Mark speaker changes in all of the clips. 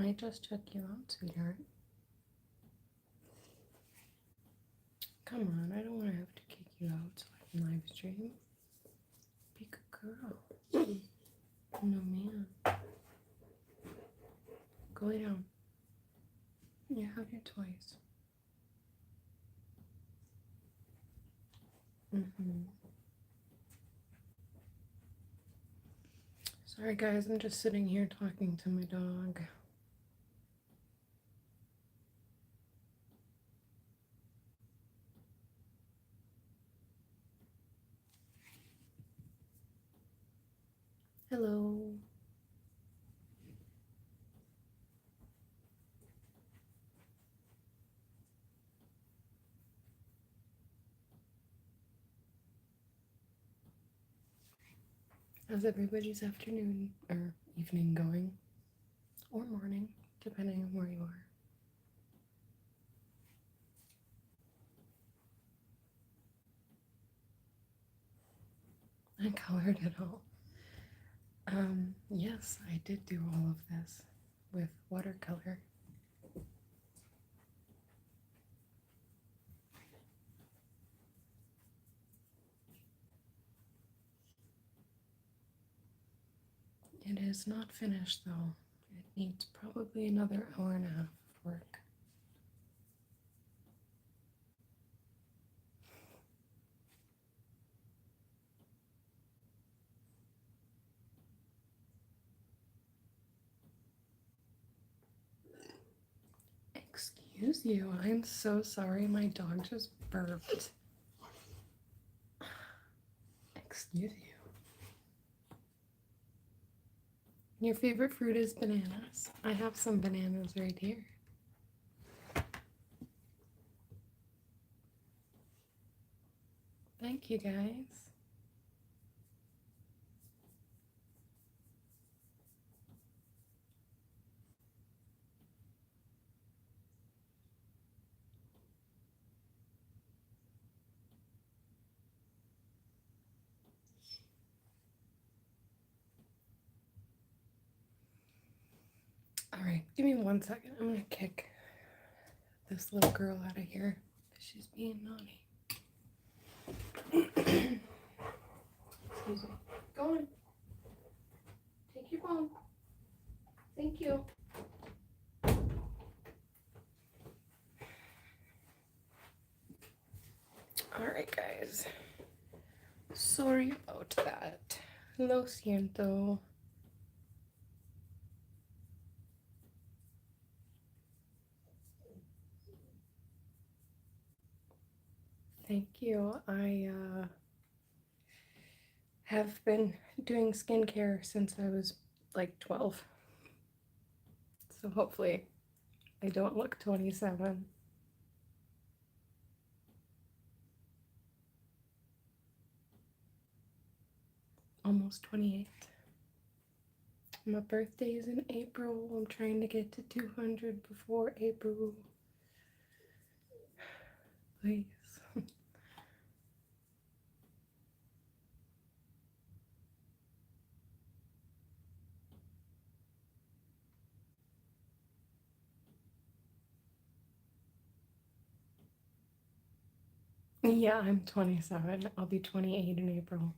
Speaker 1: I just took you out, sweetheart. Come on, I don't want to have to kick you out so I can live stream. Be a good girl. No, man. Go lay down. You have your toys. Sorry, guys, I'm just sitting here talking to my dog. Hello. How's everybody's afternoon or evening going? Or morning, depending on where you are. I colored it all. Yes, I did do all of this with watercolor. It is not finished though. It needs probably another hour and a half of work. Excuse you, I'm so sorry, my dog just burped. Excuse you. Your favorite fruit is bananas. I have some bananas right here. Thank you, guys. All right, give me 1 second. I'm gonna kick this little girl out of here. She's being naughty. Excuse me. Go on. Take your bone. Thank you. All right, guys. Sorry about that. Lo siento. Thank you. I have been doing skincare since I was like 12. So hopefully I don't look 27. Almost 28. My birthday is in April. I'm trying to get to 200 before April. Please. Yeah, I'm 27. I'll be 28 in April.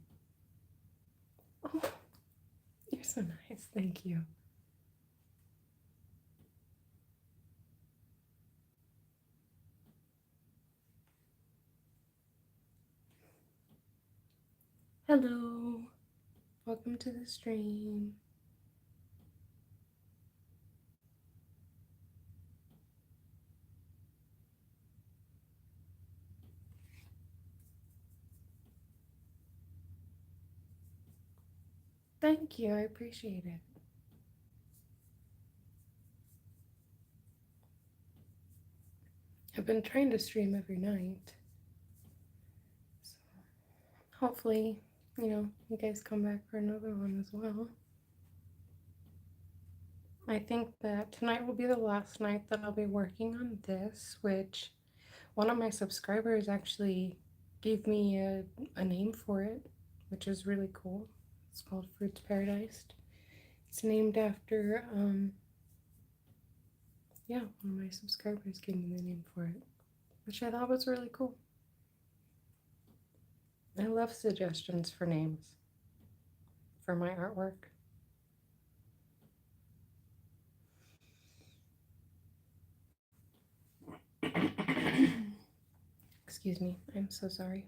Speaker 1: Oh, you're so nice. Thank you. Hello. Welcome to the stream. Thank you. I appreciate it. I've been trying to stream every night. So hopefully, you guys come back for another one as well. I think that tonight will be the last night that I'll be working on this, which one of my subscribers actually gave me a name for it, which is really cool. It's called Fruits Paradise. It's named after yeah, one of my subscribers gave me the name for it, which I thought was really cool. I love suggestions for names for my artwork. Excuse me, I'm so sorry.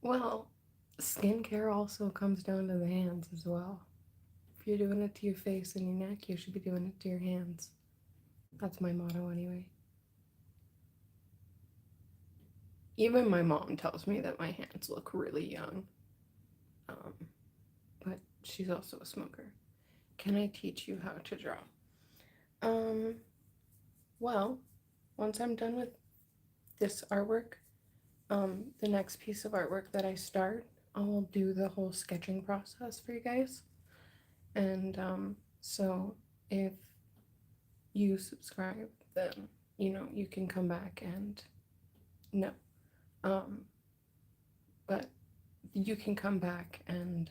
Speaker 1: Well, skincare also comes down to the hands as well. If you're doing it to your face and your neck, you should be doing it to your hands. That's my motto anyway. Even my mom tells me that my hands look really young. Um, but she's also a smoker. Can I teach you how to draw? Um, well, once I'm done with this artwork, the next piece of artwork that I start, I'll do the whole sketching process for you guys. And so if you subscribe, then you can come back and no. But you can come back and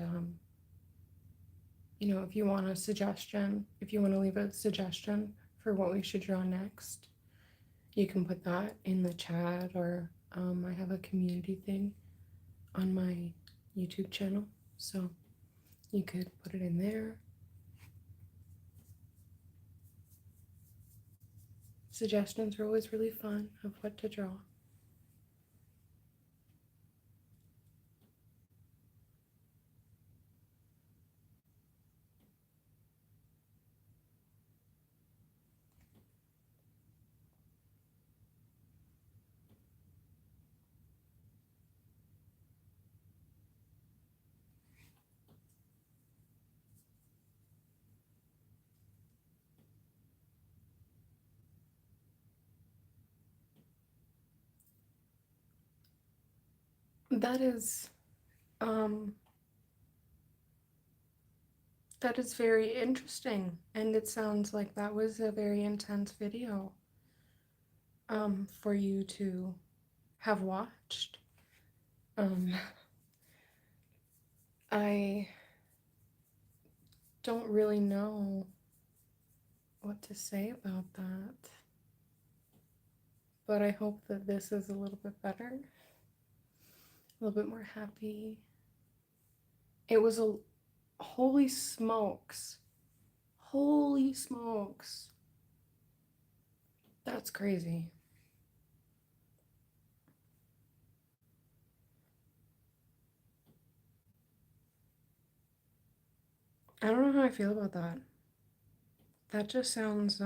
Speaker 1: if you want a suggestion, if you want to leave a suggestion for what we should draw next, you can put that in the chat, or I have a community thing on my YouTube channel, so you could put it in there. Suggestions are always really fun of what to draw. That is um that is very interesting, and it sounds like that was a very intense video for you to have watched. I don't really know what to say about that, but I hope that this is a little bit better, a little bit more happy. It was a holy smokes. Holy smokes. That's crazy. I don't know how I feel about that. That just sounds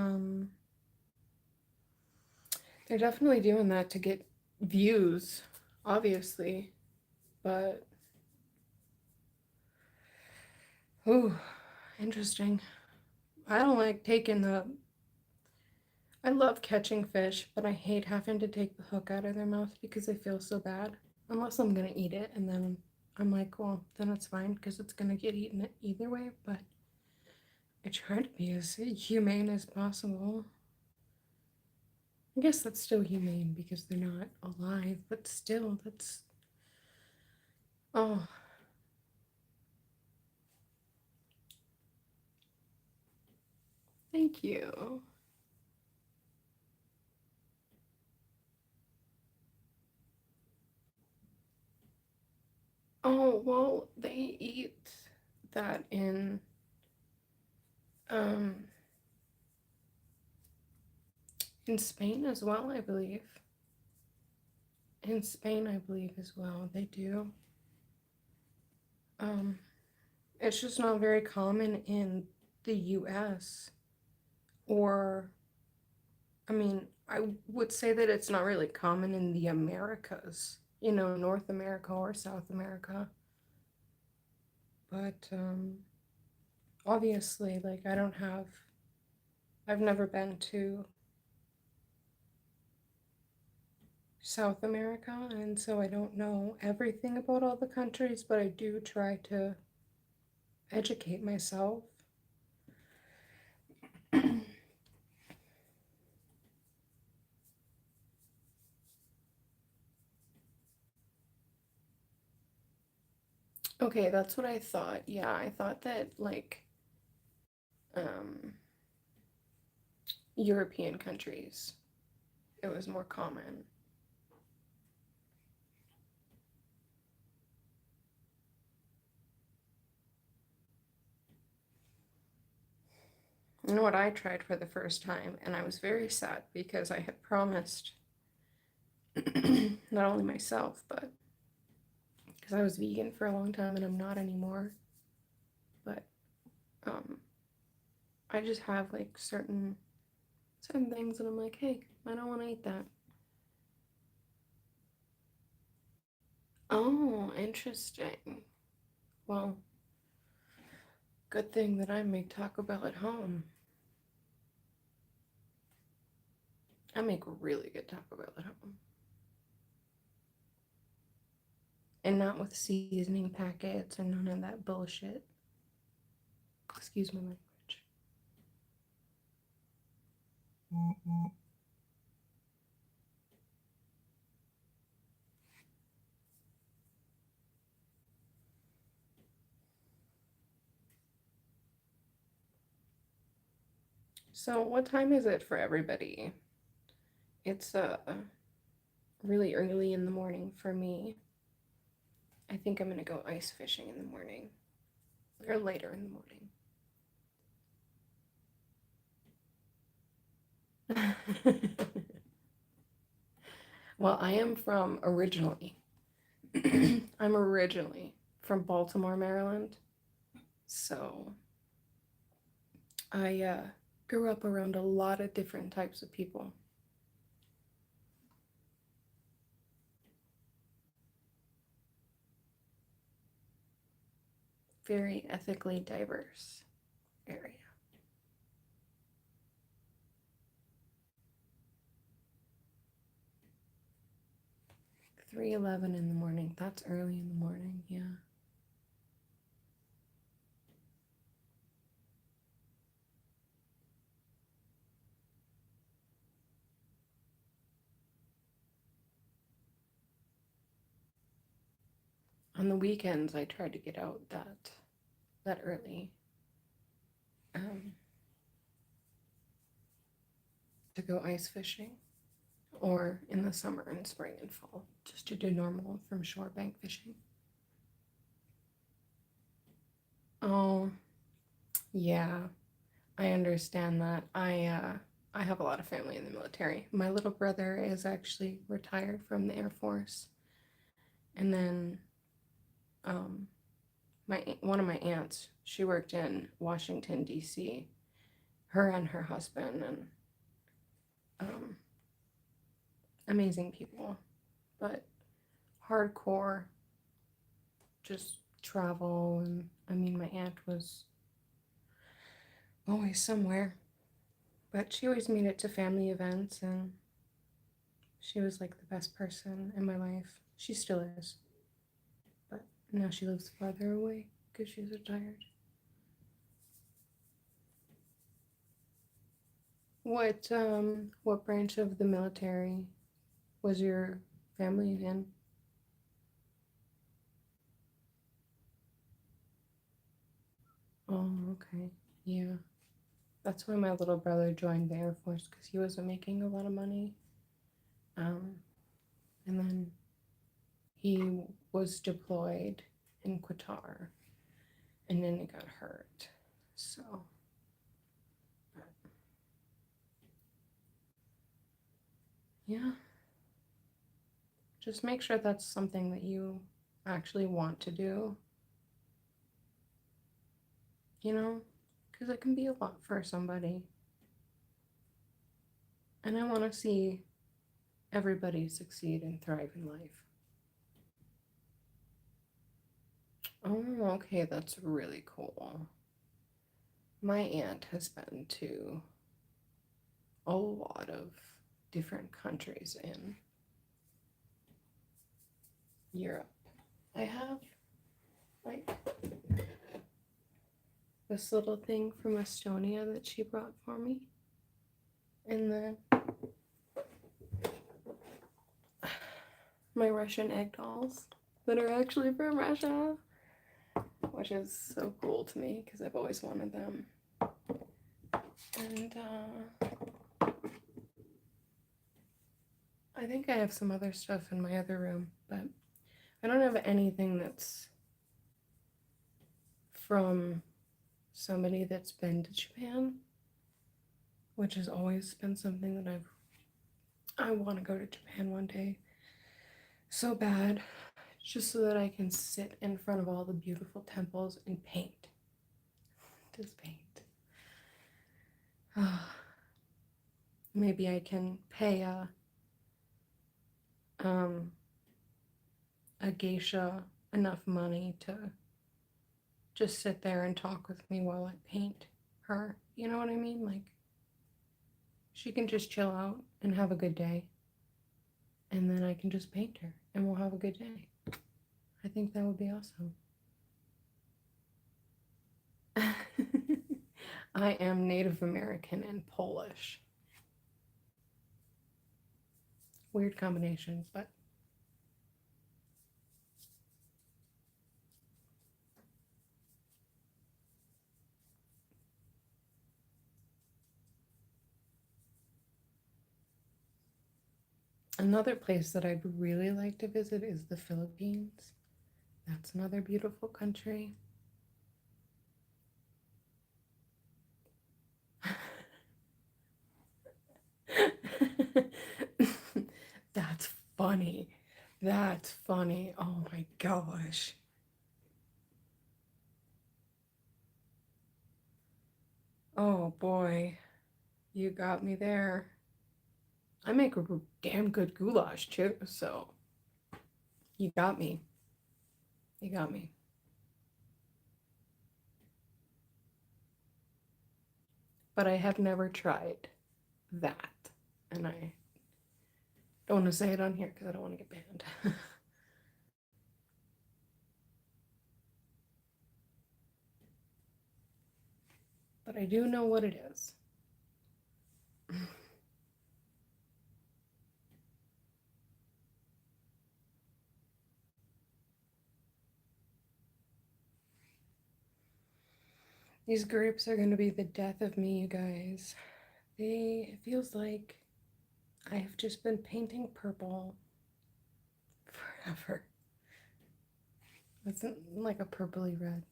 Speaker 1: they're definitely doing that to get views, obviously, but ooh, interesting. I don't like taking I love catching fish, but I hate having to take the hook out of their mouth because I feel so bad. Unless I'm gonna eat it, and then I'm like, well, then it's fine because it's gonna get eaten either way, but I try to be as humane as possible. I guess that's still humane because they're not alive, but still, that's. Oh. Thank you. Oh, well, they eat that um in Spain as well, I believe. In Spain, I believe as well, they do. Um, it's just not very common in the US, or I mean, I would say that it's not really common in the Americas, North America or South America. But obviously, like I've never been to South America, and so I don't know everything about all the countries, but I do try to educate myself. Okay, that's what I thought. Yeah, I thought that like um European countries it was more common. You know what I tried for the first time, and I was very sad because I had promised not only myself, but because I was vegan for a long time and I'm not anymore, but um I just have like certain things and I'm like, hey, I don't want to eat that. Oh, interesting. Well, good thing that I make Taco Bell at home. I make really good Taco Bell at home. And not with seasoning packets or none of that bullshit. Excuse my language. So, what time is it for everybody? It's really early in the morning for me. I think I'm gonna go ice fishing in the morning or later in the morning. Well, I am from originally. I'm originally from Baltimore, Maryland. So I grew up around a lot of different types of people. Very ethically diverse area. 3:11 in the morning. That's early in the morning, yeah. On the weekends, I try to get out that early um, to go ice fishing, or in the summer and spring and fall, just to do normal from shore bank fishing. Oh, yeah, I understand that. I have a lot of family in the military. My little brother is actually retired from the Air Force, and then um, my one of my aunts, she worked in Washington D.C. Her and her husband, and um, amazing people, but hardcore, just travel. And I mean, my aunt was always somewhere, but she always made it to family events, and she was like the best person in my life. She still is, but now she lives farther away because she's retired. What branch of the military was your family in? Oh, okay. Yeah. That's why my little brother joined the Air Force because he wasn't making a lot of money. Um, and then he was deployed in Qatar and then he got hurt. So, yeah, just make sure that's something that you actually want to do, you know, because it can be a lot for somebody. And I want to see everybody succeed and thrive in life. Oh, okay, that's really cool. My aunt has been to a lot of different countries in Europe. I have like this little thing from Estonia that she brought for me, and then my Russian egg dolls that are actually from Russia. which is so cool to me because I've always wanted them. And I think I have some other stuff in my other room, but I don't have anything that's from somebody that's been to Japan, which has always been something that I want to go to Japan one day so bad, just so that I can sit in front of all the beautiful temples and paint. Just paint. Maybe I can pay um, a geisha enough money to just sit there and talk with me while I paint her. You know what I mean? Like, she can just chill out and have a good day, and then I can just paint her and we'll have a good day. I think that would be awesome. I am Native American and Polish. Weird combination, but another place that I'd really like to visit is the Philippines. That's another beautiful country. That's funny. That's funny. Oh my gosh. Oh boy. You got me there. I make a damn good goulash too, so you got me. You got me. But I have never tried that. And I don't want to say it on here because I don't want to get banned. But I do know what it is. These groups are going to be the death of me, you guys. It feels like I have just been painting purple forever. It's like a purpley red.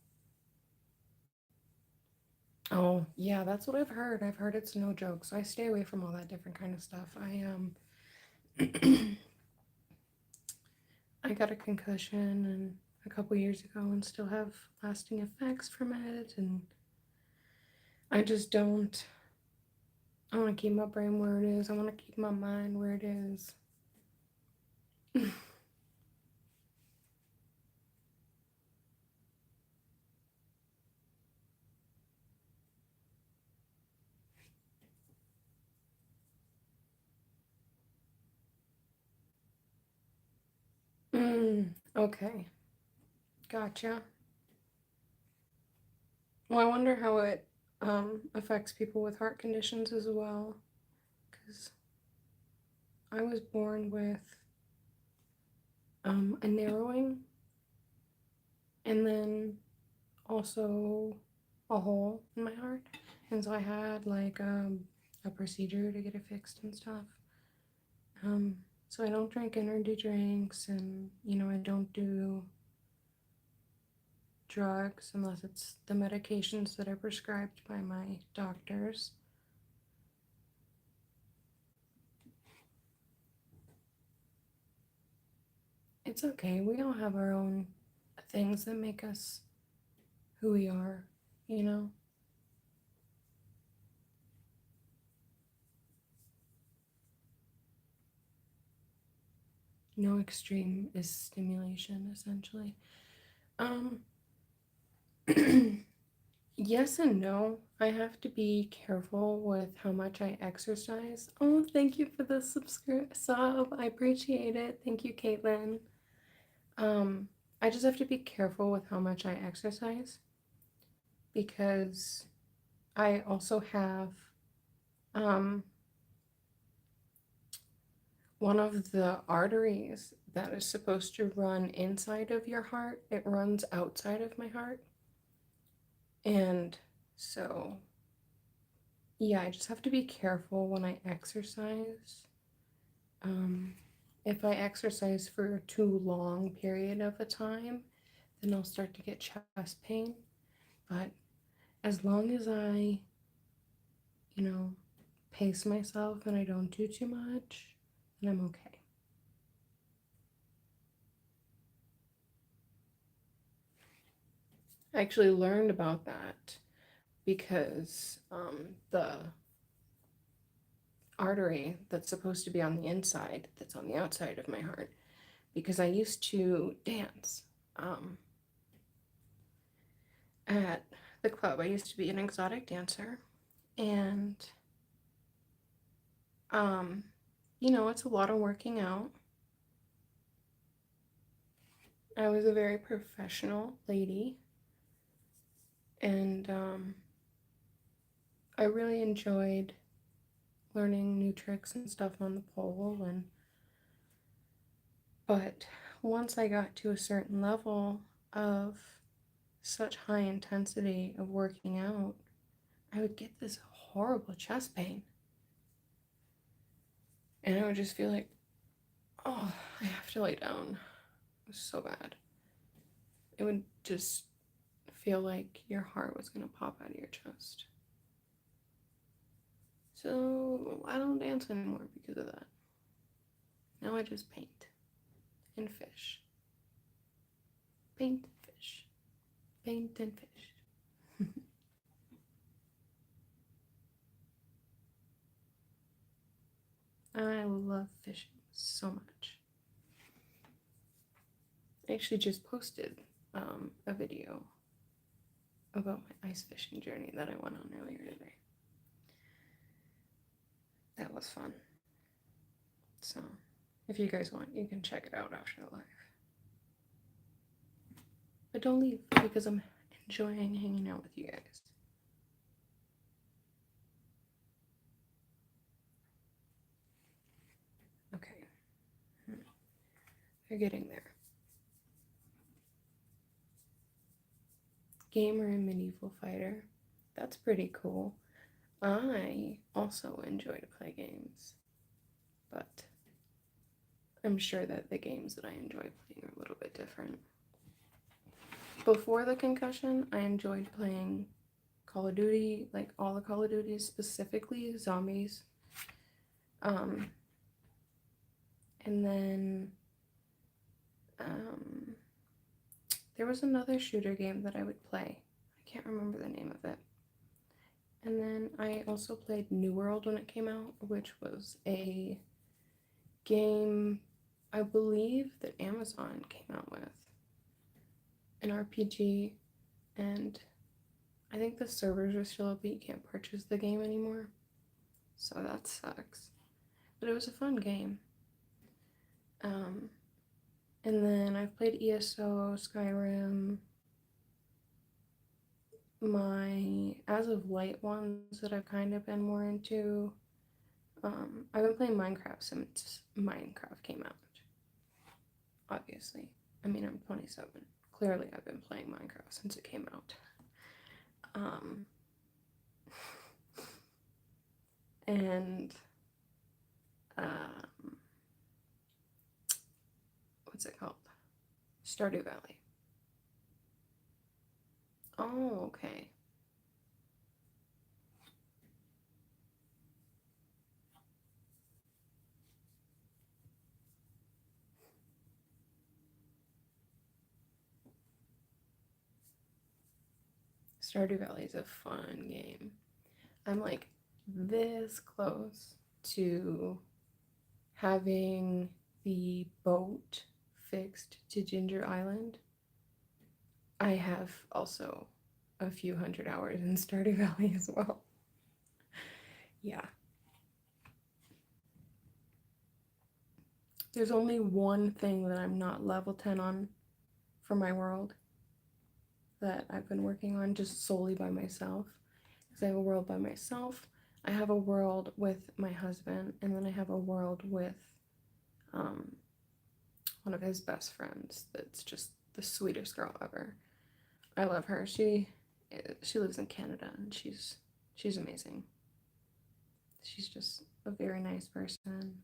Speaker 1: Oh, yeah, that's what I've heard. I've heard it's no joke, so I stay away from all that different kind of stuff. I got a concussion and a couple years ago and still have lasting effects from it, and I just don't. I want to keep my brain where it is. I want to keep my mind where it is. Okay, gotcha. Well, I wonder how it affects people with heart conditions as well, because I was born with a narrowing and then also a hole in my heart, and so I had like a procedure to get it fixed and stuff. So I don't drink energy drinks, and I don't do drugs unless it's the medications that are prescribed by my doctors. It's okay. We all have our own things that make us who we are, you know? No extreme is stimulation, essentially. Um, yes and no. I have to be careful with how much I exercise. Oh, thank you for the sub. I appreciate it. Thank you, Caitlin. Um, I just have to be careful with how much I exercise because I also have um one of the arteries that is supposed to run inside of your heart, it runs outside of my heart. And so, yeah, I just have to be careful when I exercise. Um, if I exercise for a too long period of a time, then I'll start to get chest pain. But as long as I, you know, pace myself and I don't do too much, then I'm okay. I actually learned about that because the artery that's supposed to be on the inside, that's on the outside of my heart, because I used to dance um, at the club. I used to be an exotic dancer, and um, it's a lot of working out. I was a very professional lady, and I really enjoyed learning new tricks and stuff on the pole. But once I got to a certain level of such high intensity of working out, I would get this horrible chest pain. And I would just feel like, oh, I have to lay down. It was so bad. It would just feel like your heart was going to pop out of your chest. So I don't dance anymore because of that. Now I just paint and fish. Paint and fish. Paint and fish. I love fishing so much. I actually just posted a video about my ice fishing journey that I went on earlier today. That was fun. So, if you guys want, you can check it out after the live. But don't leave because I'm enjoying hanging out with you guys. Okay. They're getting there. Gamer and medieval fighter. That's pretty cool. I also enjoy to play games, but I'm sure that the games that I enjoy playing are a little bit different. Before the concussion, I enjoyed playing Call of Duty, like all the Call of Duties, specifically zombies. Um, and then there was another shooter game that I would play. I can't remember the name of it. And then I also played New World when it came out, which was a game I believe that Amazon came out with. An RPG, and I think the servers are still up, but you can't purchase the game anymore. So that sucks. But it was a fun game. And then I've played ESO, Skyrim. My as of late ones that I've kind of been more into. I've been playing Minecraft since Minecraft came out. Obviously, I mean I'm 27. Clearly, I've been playing Minecraft since it came out. And what's it called? Stardew Valley. Oh, okay. Stardew Valley is a fun game. I'm like this close to having the boat fixed to Ginger Island. I have also a few hundred hours in Stardew Valley as well. Yeah. There's only one thing that I'm not level 10 on for my world that I've been working on just solely by myself. Because I have a world by myself, I have a world with my husband, and then I have a world with um, one of his best friends that's just the sweetest girl ever. I love her. She lives in Canada and she's amazing. She's just a very nice person.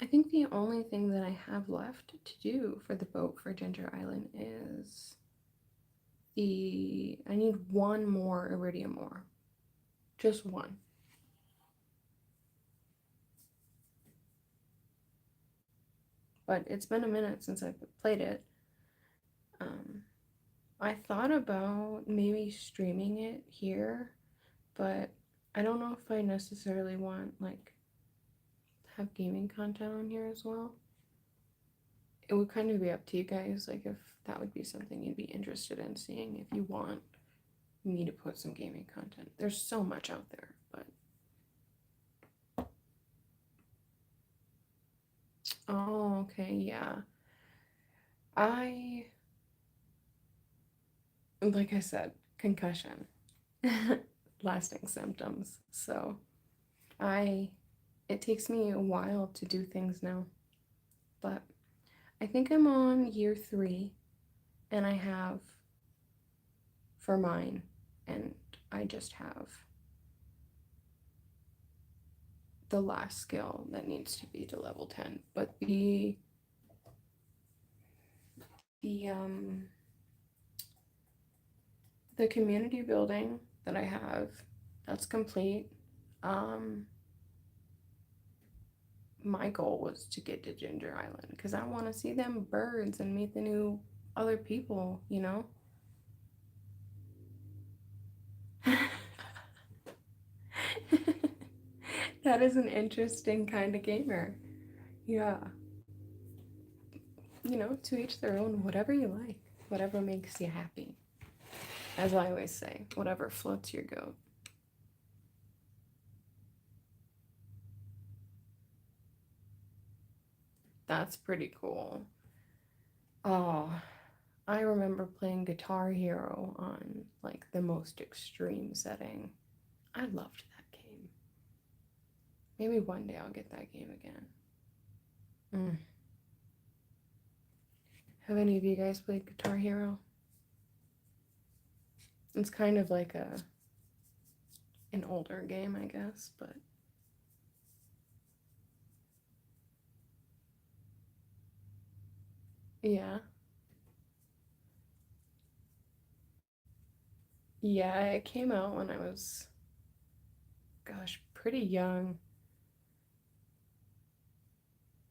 Speaker 1: I think the only thing that I have left to do for the boat for Ginger Island is I need one more iridium ore. Just one. But it's been a minute since I've played it. Um, I thought about maybe streaming it here, but I don't know if I necessarily want like have gaming content on here as well. It would kind of be up to you guys, like if that would be something you'd be interested in seeing if you want me to put some gaming content. There's so much out there, but oh, okay, yeah. I like I said, concussion, lasting symptoms. So I it takes me a while to do things now, but I think I'm on year 3 and I have for mine and I just have the last skill that needs to be to level 10. But the um the community building that I have, that's complete. Um my goal was to get to Ginger Island because I want to see them birds and meet the new other people, you know? That is an interesting kind of gamer. Yeah. You know, to each their own, whatever you like, whatever makes you happy. As I always say, whatever floats your goat. That's pretty cool. Oh, I remember playing Guitar Hero on like the most extreme setting. I loved that game. Maybe one day I'll get that game again. Mm. Have any of you guys played Guitar Hero? It's kind of like an older game, I guess, but yeah. Yeah, it came out when I was, gosh, pretty young.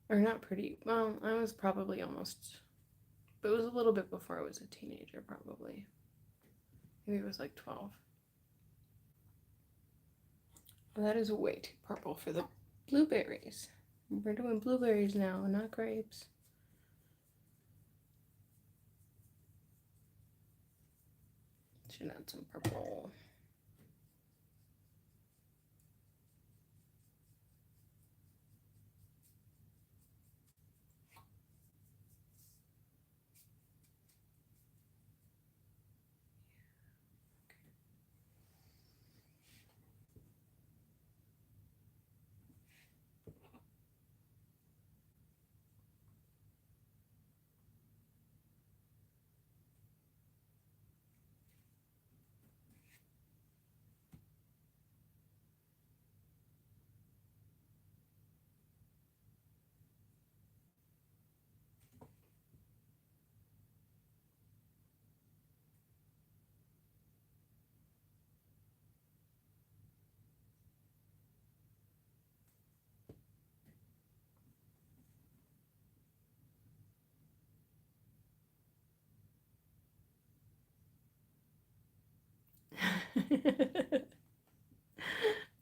Speaker 1: Or not pretty, well, I was probably almost, but it was a little bit before I was a teenager, probably. Maybe it was like 12. That is way too purple for the blueberries. We're doing blueberries now, not grapes. Should add some purple.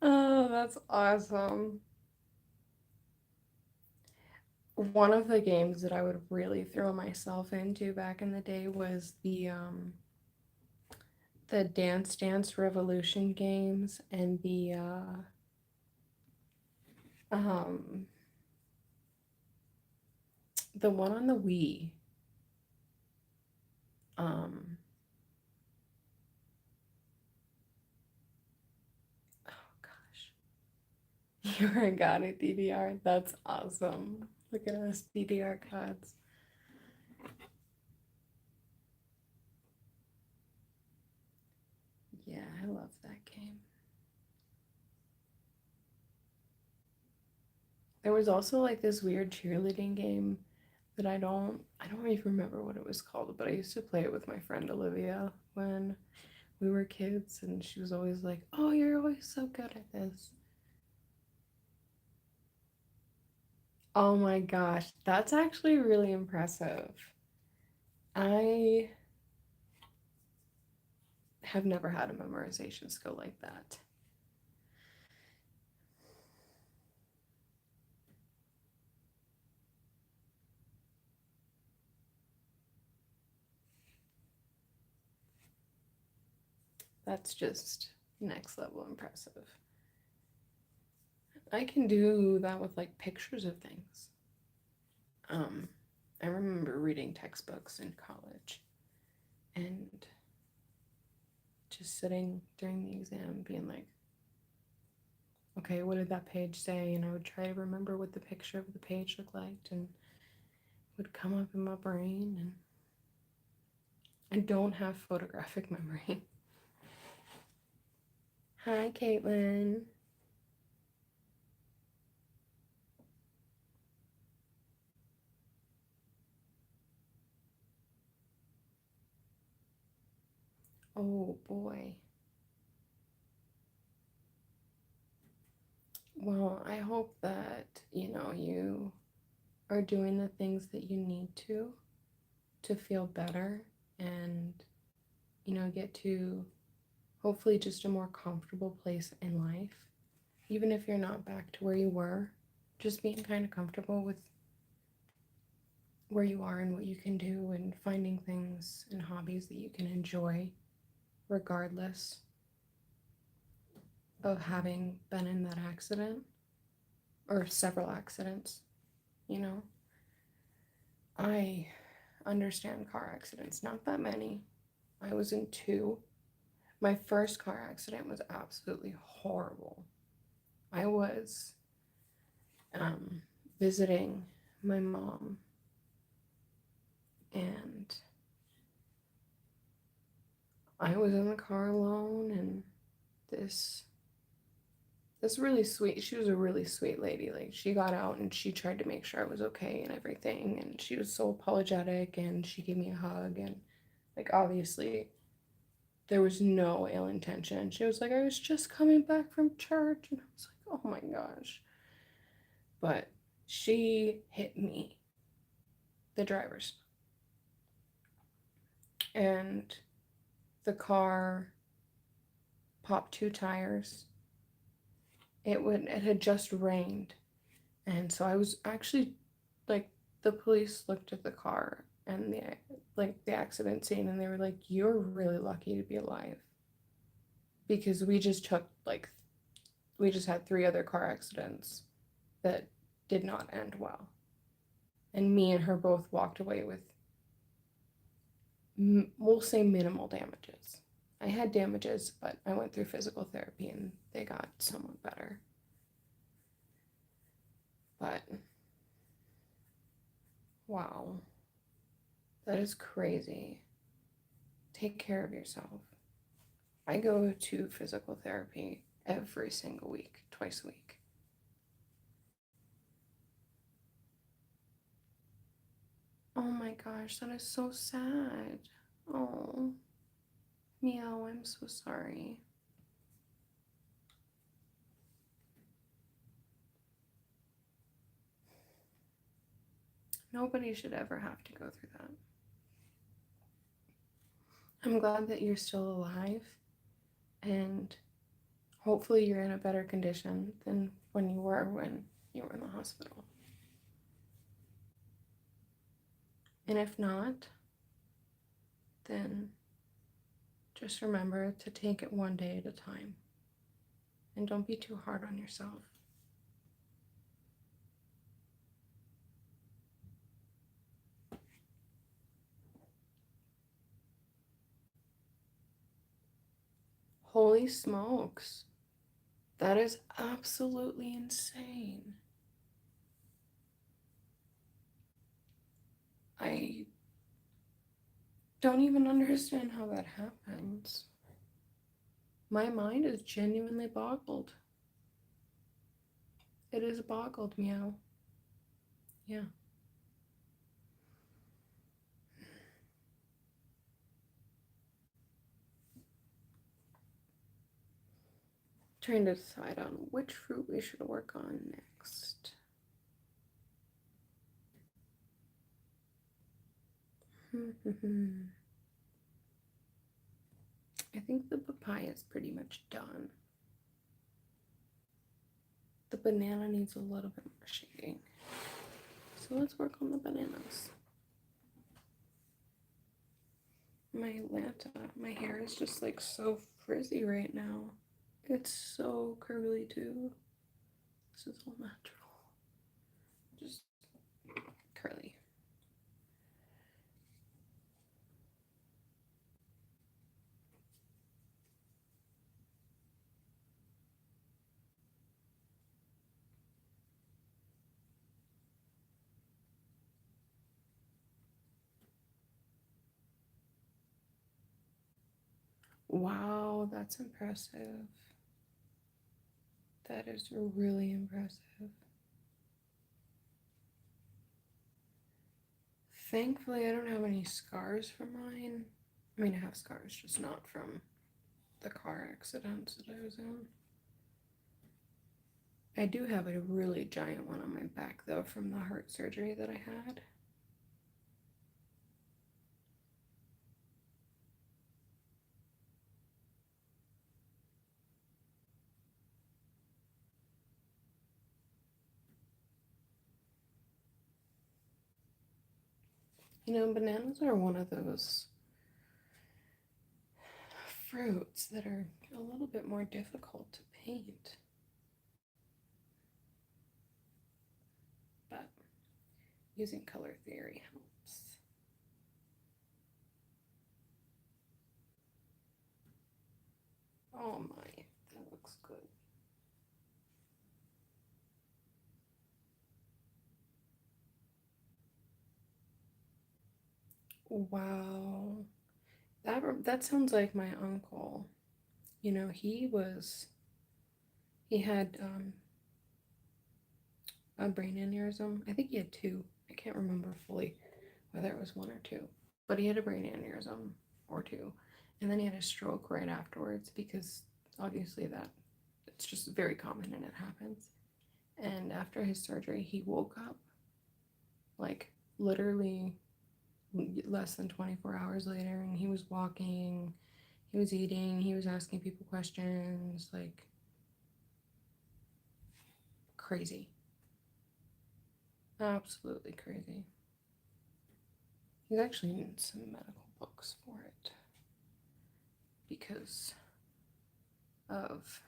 Speaker 1: Oh, that's awesome. One of the games that I would really throw myself into back in the day was the Dance Dance Revolution games and the um The one on the Wii. Um, oh gosh. You were got a DDR. That's awesome. Look at us DDR gods. Yeah, I love that game. There was also like this weird cheerleading game that I don't even remember what it was called, but I used to play it with my friend Olivia when we were kids, and she was always like, "Oh, you're always so good at this." Oh my gosh, that's actually really impressive. I have never had a memorization skill like that. That's just next level impressive. I can do that with like pictures of things. Um, I remember reading textbooks in college and just sitting during the exam being like, okay, what did that page say? And I would try to remember what the picture of the page looked like and would come up in my brain. And I don't have photographic memory. Hi, Caitlin. Oh boy. Well, I hope that, you are doing the things that you need to feel better and, get to hopefully just a more comfortable place in life. Even if you're not back to where you were, just being kind of comfortable with where you are and what you can do and finding things and hobbies that you can enjoy regardless of having been in that accident or several accidents, you know. I understand car accidents, not that many. I was in two. My first car accident was absolutely horrible. I was um, visiting my mom, and I was in the car alone, and this really sweet, she was a really sweet lady. Like, she got out and she tried to make sure I was okay and everything, and she was so apologetic, and she gave me a hug, and like, obviously there was no ill intention. She was like, I was just coming back from church, and I was like, oh my gosh. But she hit me, the driver's, and the car popped two tires. It had just rained, and so I was actually like, the police looked at the car and the accident scene, and they were like, you're really lucky to be alive, because we just had three other car accidents that did not end well, and me and her both walked away with, we'll say, minimal damages. I had damages, but I went through physical therapy and they got somewhat better. But wow, that is crazy. Take care of yourself. I go to physical therapy every single week, twice a week. Oh my gosh, that is so sad. Oh, Meow, I'm so sorry. Nobody should ever have to go through that. I'm glad that you're still alive, and hopefully you're in a better condition than when you were in the hospital. And if not, then just remember to take it one day at a time. And don't be too hard on yourself. Holy smokes. That is absolutely insane. I don't even understand how that happens. My mind is genuinely boggled. It is boggled, meow. Yeah. Trying to decide on which fruit we should work on next. I think the papaya is pretty much done. The banana needs a little bit more shading. So let's work on the bananas. My Atlanta, my hair is just like so frizzy right now. It's so curly too. This is all natural. Just curly. Wow, that's impressive. That is really impressive. Thankfully, I don't have any scars from mine. I mean, I have scars, just not from the car accidents that I was in. I do have a really giant one on my back, though, from the heart surgery that I had. You know, bananas are one of those fruits that are a little bit more difficult to paint. But using color theory helps. Oh my, that looks good. Wow. That sounds like my uncle. You know, he had a brain aneurysm. I think he had two. I can't remember fully whether it was one or two. But he had a brain aneurysm or two. And then he had a stroke right afterwards because obviously that it's just very common and it happens. And after his surgery, he woke up like literally less than 24 hours later and he was walking, he was eating, he was asking people questions, like crazy. Absolutely crazy. He's actually in some medical books for it because of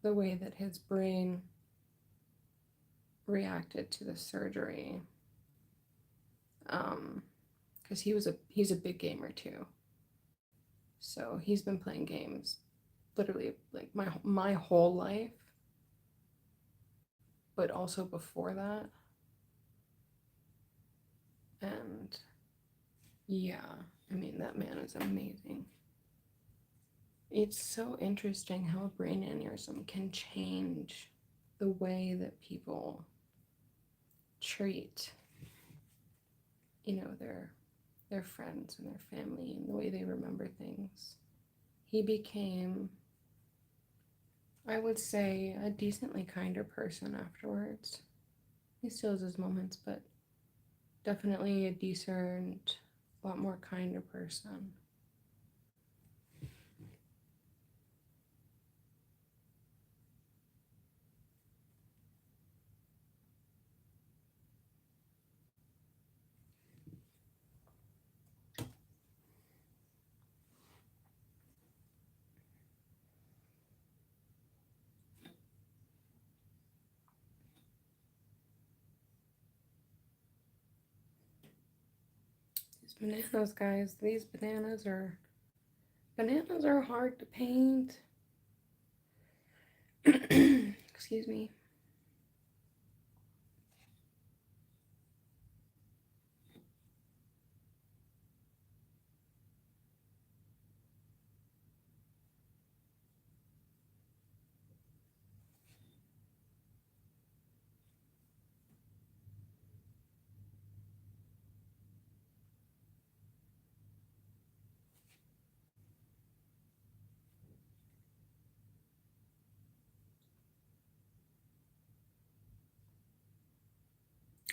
Speaker 1: the way that his brain reacted to the surgery. Because he's a big gamer too. So he's been playing games literally like my whole life, but also before that. And yeah, I mean that man is amazing. It's so interesting how a brain aneurysm can change the way that people treat, you know, their friends and their family and the way they remember things. He became, I would say, a decently kinder person afterwards. He still has his moments, but definitely a decent, a lot more kinder person. These bananas, guys, these bananas are Bananas are hard to paint. Excuse me.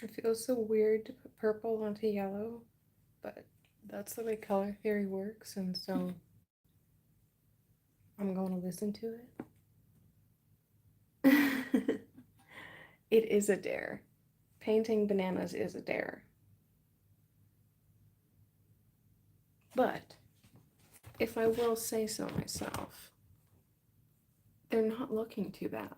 Speaker 1: It feels so weird to put purple onto yellow, but that's the way color theory works, and so I'm going to listen to it. It is a dare. Painting bananas is a dare. But if I will say so myself, they're not looking too bad.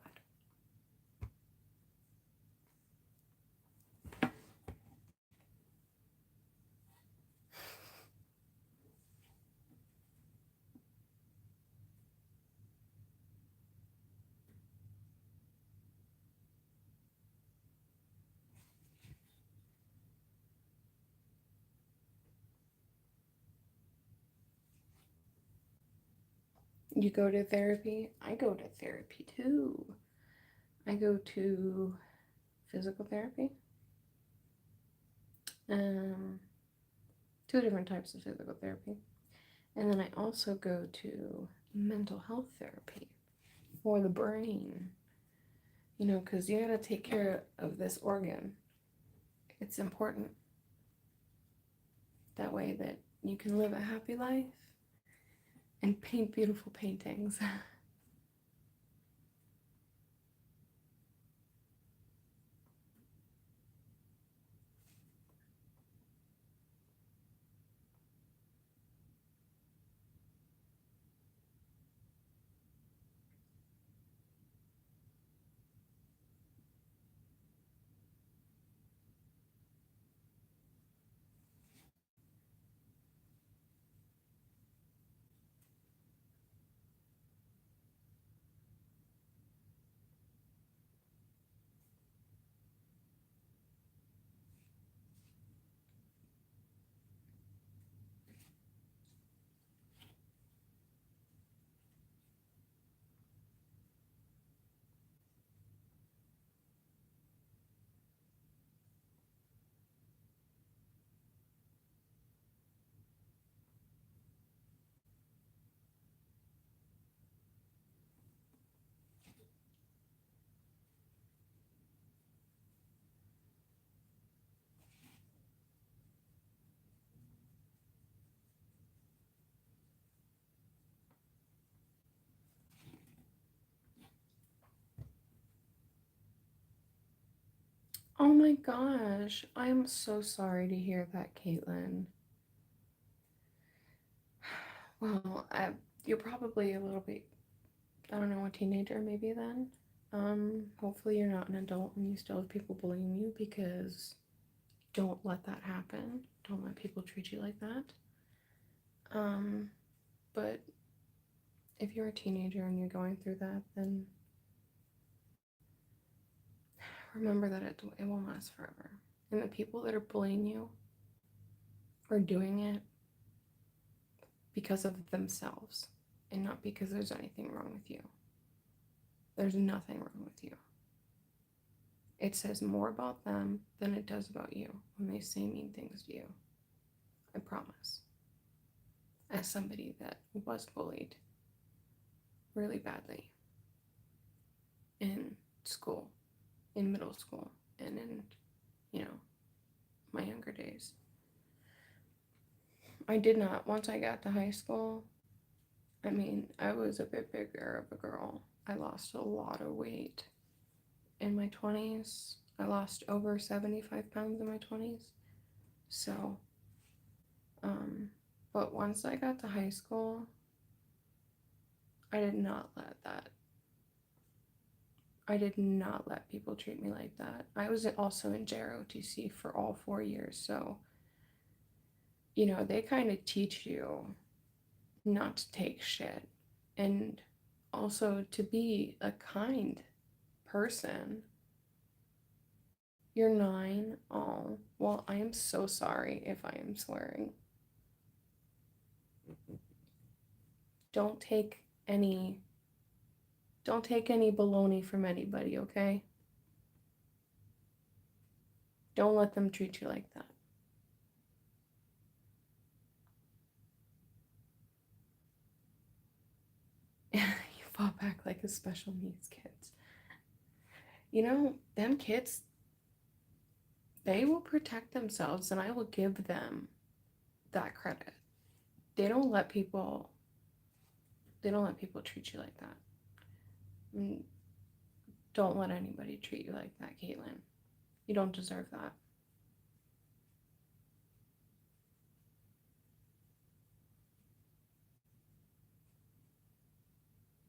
Speaker 1: You go to therapy? I go to therapy too. I go to physical therapy. Um, two different types of physical therapy. And then I also go to mental health therapy for the brain. You know, because you gotta take care of this organ. It's important. That way that you can live a happy life and paint beautiful paintings. Oh my gosh, I am so sorry to hear that, Caitlin. Well, you're probably a little bit, I don't know, a teenager maybe then. Hopefully you're not an adult and you still have people bullying you because don't let that happen. Don't let people treat you like that. Um, but if you're a teenager and you're going through that, then remember that it won't last forever. And the people that are bullying you are doing it because of themselves and not because there's anything wrong with you. There's nothing wrong with you. It says more about them than it does about you when they say mean things to you. I promise. As somebody that was bullied really badly in school, in middle school, and in, you know, my younger days. I did not, once I got to high school, I mean, I was a bit bigger of a girl. I lost a lot of weight in my 20s. I lost over 75 pounds in my 20s. So, um, but once I got to high school, I did not let that, I did not let people treat me like that. I was also in JROTC for all 4 years. So, you know, they kind of teach you not to take shit, and also to be a kind person. You're 9. Oh, well, I am so sorry if I am swearing. Don't take any baloney from anybody, okay? Don't let them treat you like that. You fought back like a special needs kids. You know, them kids, they will protect themselves, and I will give them that credit. They don't let people treat you like that. Don't let anybody treat you like that, Caitlin. You don't deserve that.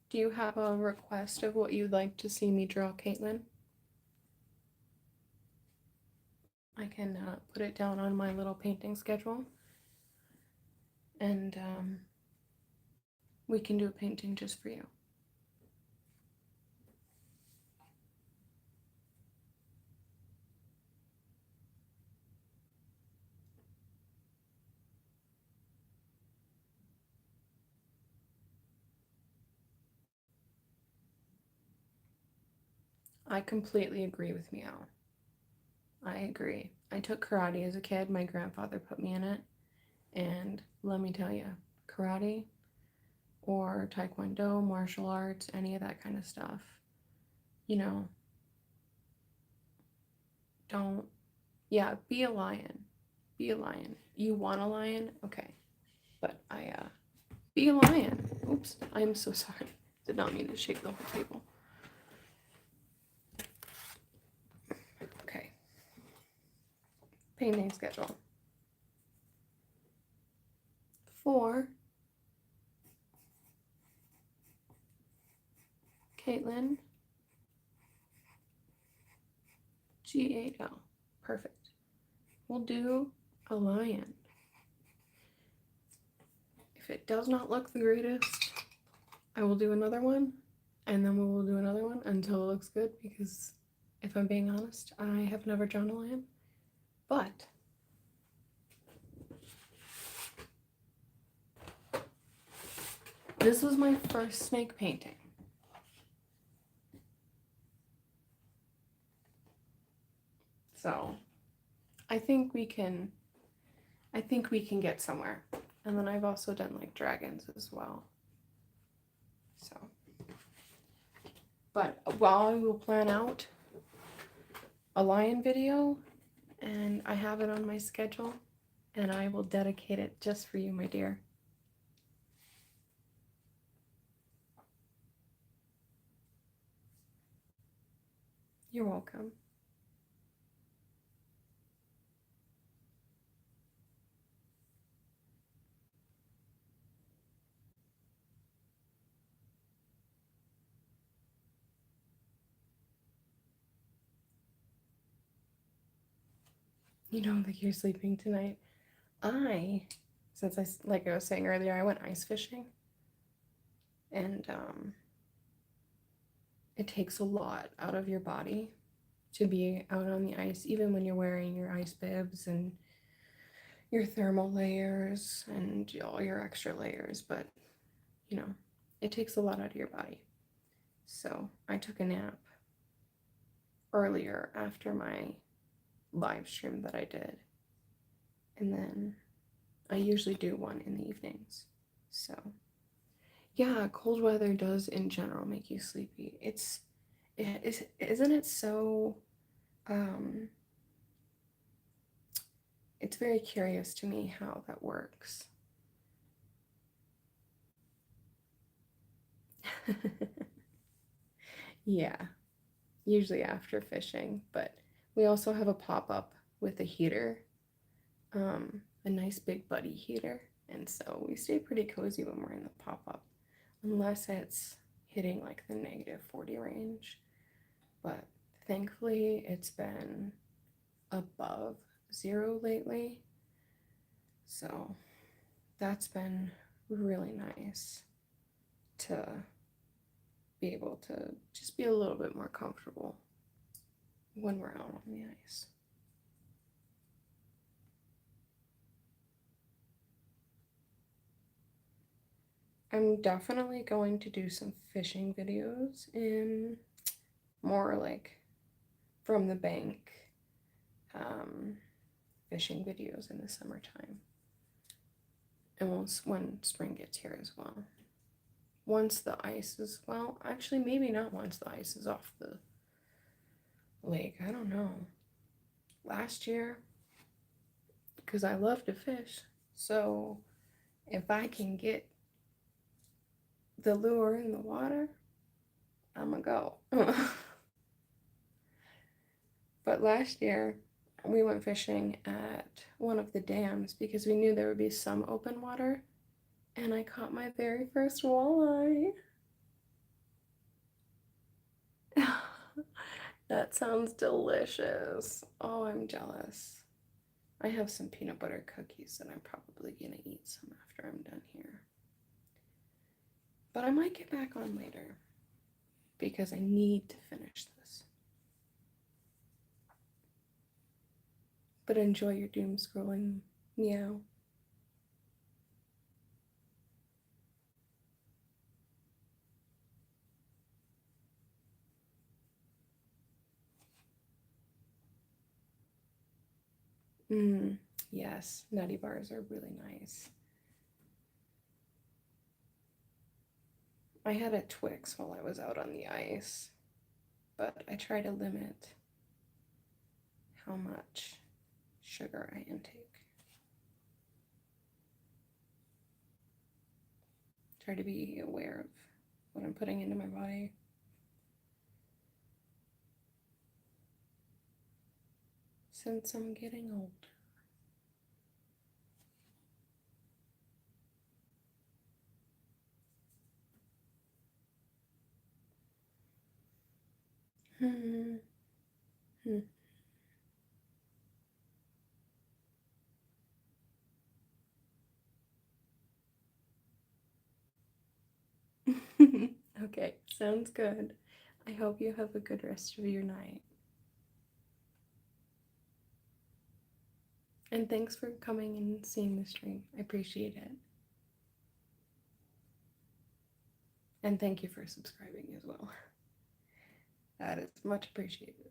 Speaker 1: Do you have a request of what you'd like to see me draw, Caitlin? I can put it down on my little painting schedule, and we can do a painting just for you. I completely agree with Meow. I agree. I took karate as a kid. My grandfather put me in it. And let me tell you, karate or taekwondo, martial arts, any of that kind of stuff, you know, don't, yeah, be a lion. Be a lion. You want a lion? Okay. But be a lion. Oops, I am so sorry. Did not mean to shake the whole table. Okay. Painting schedule. 4. Caitlin. G8L. Perfect. We'll do a lion. If it does not look the greatest, I will do another one, and then we will do another one until it looks good, because if I'm being honest, I have never drawn a lion. But this was my first snake painting. So I think we can get somewhere. And then I've also done like dragons as well. So, but while I will plan out a lion video, and I have it on my schedule, and I will dedicate it just for you, my dear. You're welcome. You know, like you're sleeping tonight. Since like I was saying earlier, I went ice fishing, and it takes a lot out of your body to be out on the ice, even when you're wearing your ice bibs and your thermal layers and all your extra layers. But you know, it takes a lot out of your body. So I took a nap earlier after my live stream that I did, and then I usually do one in the evenings. So yeah, cold weather does in general make you sleepy. Isn't it so it's very curious to me how that works. Yeah, usually after fishing, but we also have a pop-up with a heater, a nice big buddy heater, and so we stay pretty cozy when we're in the pop-up, unless it's hitting like the -40 range. But thankfully it's been above 0 lately, so that's been really nice to be able to just be a little bit more comfortable when we're out on the ice. I'm definitely going to do some fishing videos in more like from the bank um, fishing videos in the summertime. And once when spring gets here as well. Once the ice is, well, actually, maybe not once the ice is off the lake. I don't know. Last year, because I love to fish, so if I can get the lure in the water, I'm gonna go. But last year, we went fishing at one of the dams because we knew there would be some open water, and I caught my very first walleye. That sounds delicious. Oh, I'm jealous. I have some peanut butter cookies that I'm probably gonna eat some after I'm done here. But I might get back on later because I need to finish this. But enjoy your doom scrolling, meow. Yes, nutty bars are really nice. I had a Twix while I was out on the ice, but I try to limit how much sugar I intake. Try to be aware of what I'm putting into my body. Since I'm getting older. Hmm. Hmm. Okay, sounds good. I hope you have a good rest of your night. And thanks for coming and seeing the stream. I appreciate it. And thank you for subscribing as well. That is much appreciated.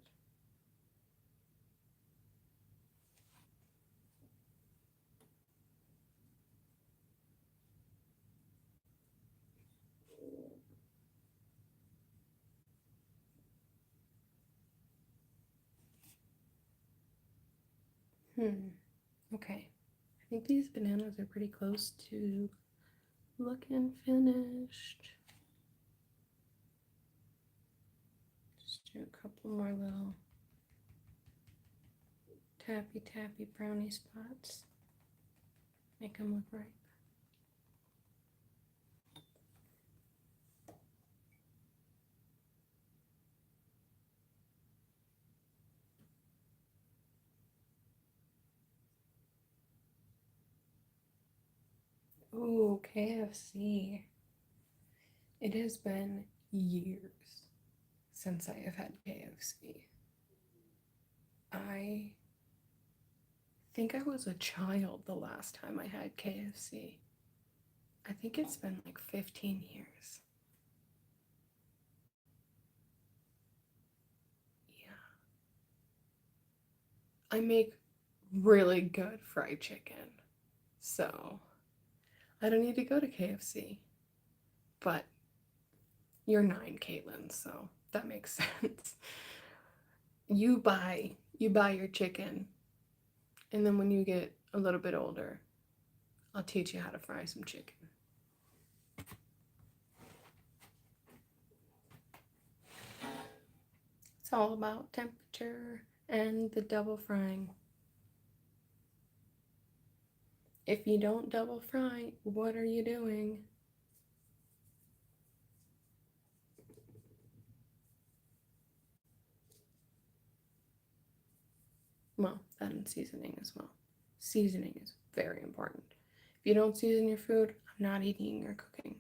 Speaker 1: Okay. I think these bananas are pretty close to looking finished. Just do a couple more little tappy brownie spots. Make them look right. Ooh, KFC. It has been years since I have had KFC. I think I was a child the last time I had KFC. I think it's been like 15 years. Yeah. I make really good fried chicken. So I don't need to go to KFC. But you're 9, Caitlin, so that makes sense. You buy your chicken, and then when you get a little bit older, I'll teach you how to fry some chicken. It's all about temperature and the double frying. If you don't double fry, what are you doing? Well, that and seasoning as well. Seasoning is very important. If you don't season your food, I'm not eating or cooking.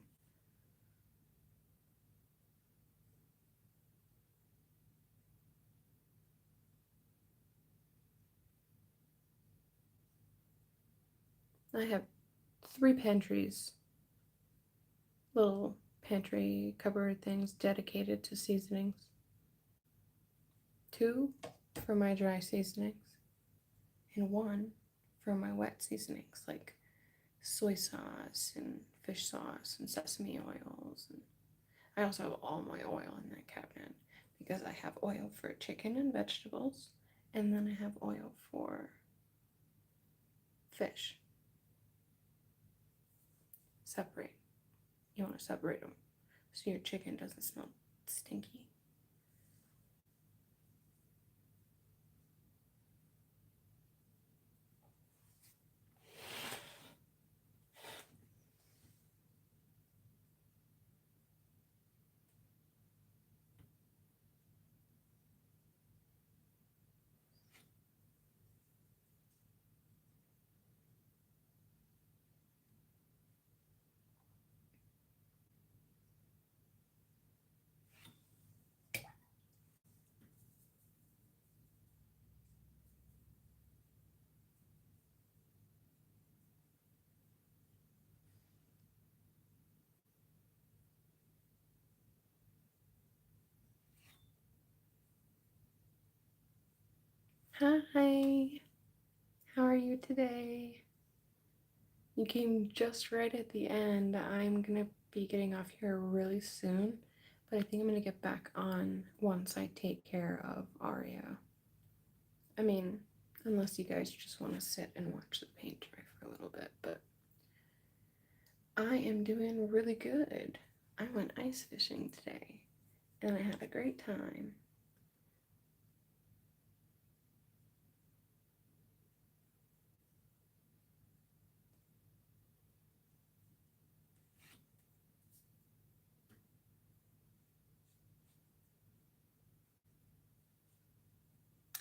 Speaker 1: I have 3 pantries, little pantry cupboard things dedicated to seasonings. 2 for my dry seasonings, and 1 for my wet seasonings, like soy sauce and fish sauce and sesame oils. And I also have all my oil in that cabinet because I have oil for chicken and vegetables, and then I have oil for fish. Separate. You want to separate them so your chicken doesn't smell stinky. Hi, how are you today? You came just right at the end. I'm gonna be getting off here really soon, but I think I'm gonna get back on once I take care of Aria. I mean, unless you guys just want to sit and watch the paint dry for a little bit, but I am doing really good. I went ice fishing today and I had a great time.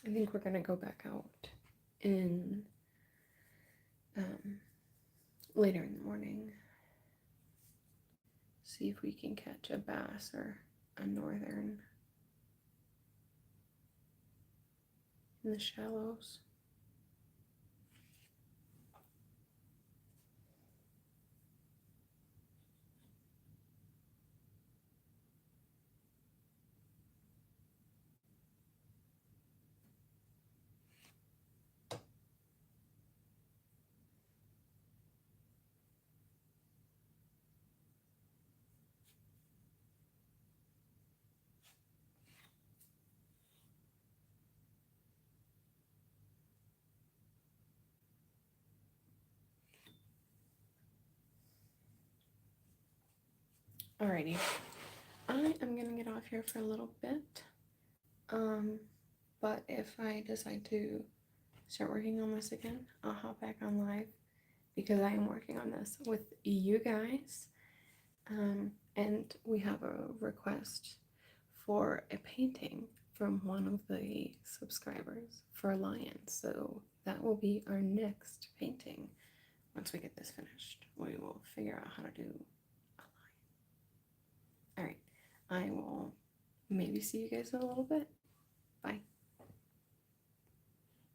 Speaker 1: I think we're gonna go back out in later in the morning. See if we can catch a bass or a northern in the shallows. Alrighty, I am gonna get off here for a little bit. But if I decide to start working on this again, I'll hop back on live because I am working on this with you guys. And we have a request for a painting from one of the subscribers for a lion. So that will be our next painting. Once we get this finished, we will figure out how to do a lion. All right, I will maybe see you guys in a little bit.